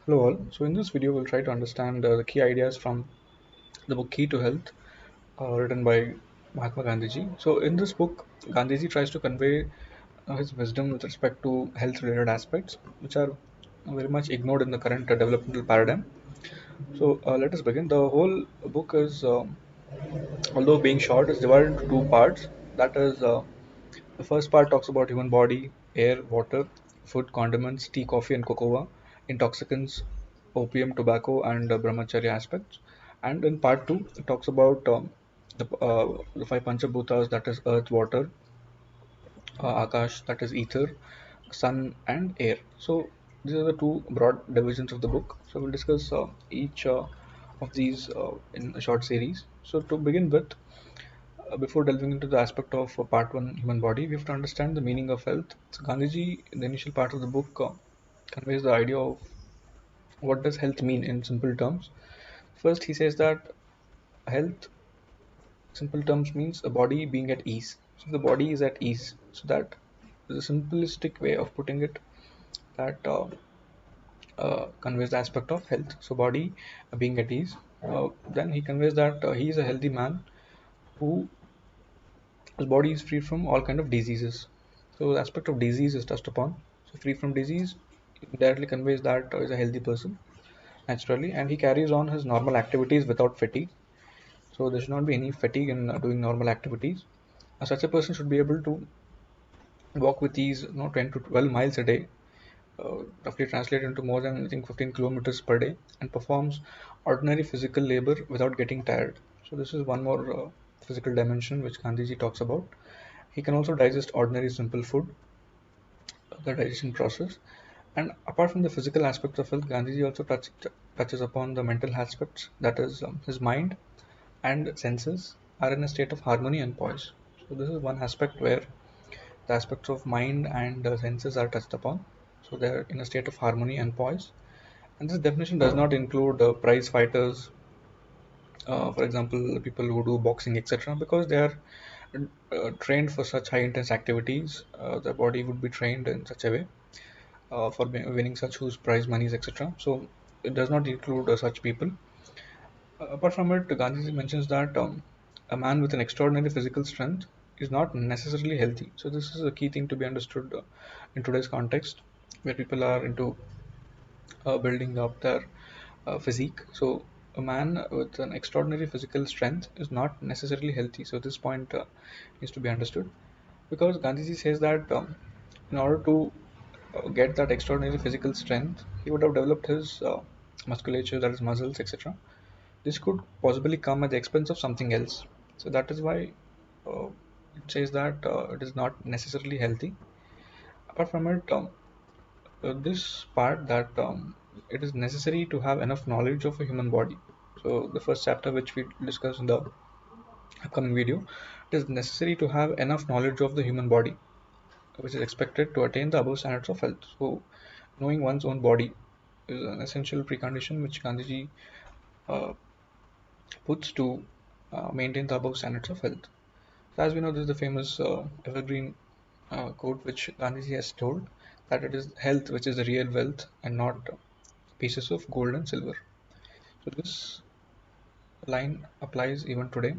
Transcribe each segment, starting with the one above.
Hello all. So in this video we'll try to understand the key ideas from the book Key to Health, written by Mahatma Gandhiji. So in this book, Gandhiji tries to convey his wisdom with respect to health related aspects which are very much ignored in the current developmental paradigm. So let us begin. The whole book is, although being short, is divided into two parts. That is, the first part talks about human body, air, water, food, condiments, tea, coffee, and cocoa, intoxicants, opium, tobacco, and brahmacharya aspects. And in part two, it talks about the five panchabhutas, that is earth, water, akash, that is ether, sun, and air. So these are the two broad divisions of the book. So we'll discuss each of these in a short series. So to begin with, before delving into the aspect of part one, human body, we have to understand the meaning of health. So Gandhiji, in the initial part of the book, conveys the idea of what does health mean in simple terms. First, he says that health, simple terms, means a body being at ease. So the body is at ease. So that is a simplistic way of putting it. That conveys the aspect of health. So body being at ease. Then he conveys that he is a healthy man who his body is free from all kind of diseases. So the aspect of disease is touched upon. So free from disease directly conveys that is a healthy person naturally, and he carries on his normal activities without fatigue. So there should not be any fatigue in doing normal activities. Such a person should be able to walk with ease, 10 to 12 miles a day, roughly translated into more than I think 15 kilometers per day, and performs ordinary physical labor without getting tired. So this is one more physical dimension which Gandhiji talks about. He can also digest ordinary simple food, the digestion process. And apart from the physical aspects of health, Gandhiji also touches upon the mental aspects, that is, his mind and senses are in a state of harmony and poise. So, this is one aspect where the aspects of mind and senses are touched upon. So, they are in a state of harmony and poise. And this definition does not include prize fighters, for example, people who do boxing, etc., because they are trained for such high intense activities. The body would be trained in such a way for winning such whose prize monies, etc. So it does not include such people. Apart from it, Gandhiji mentions that a man with an extraordinary physical strength is not necessarily healthy. So this is a key thing to be understood in today's context, where people are into building up their physique. So a man with an extraordinary physical strength is not necessarily healthy. So this point needs to be understood, because Gandhiji says that in order to get that extraordinary physical strength, he would have developed his musculature, that is muscles, etc. This could possibly come at the expense of something else. So that is why uh, it says that it is not necessarily healthy. Apart from it, this part that it is necessary to have enough knowledge of a human body. So the first chapter which we discussed in the upcoming video, it is necessary to have enough knowledge of the human body which is expected to attain the above standards of health. So, knowing one's own body is an essential precondition which Gandhiji uh, puts to maintain the above standards of health. So, as we know, this is the famous evergreen quote which Gandhiji has told, that it is health which is the real wealth and not pieces of gold and silver. So, this line applies even today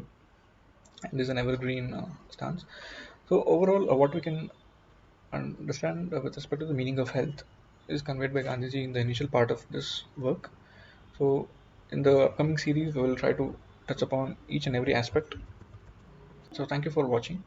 and is an evergreen stance. So, overall, what we can understand with respect to the meaning of health is conveyed by Gandhiji in the initial part of this work. So, in the upcoming series, we will try to touch upon each and every aspect. So, thank you for watching.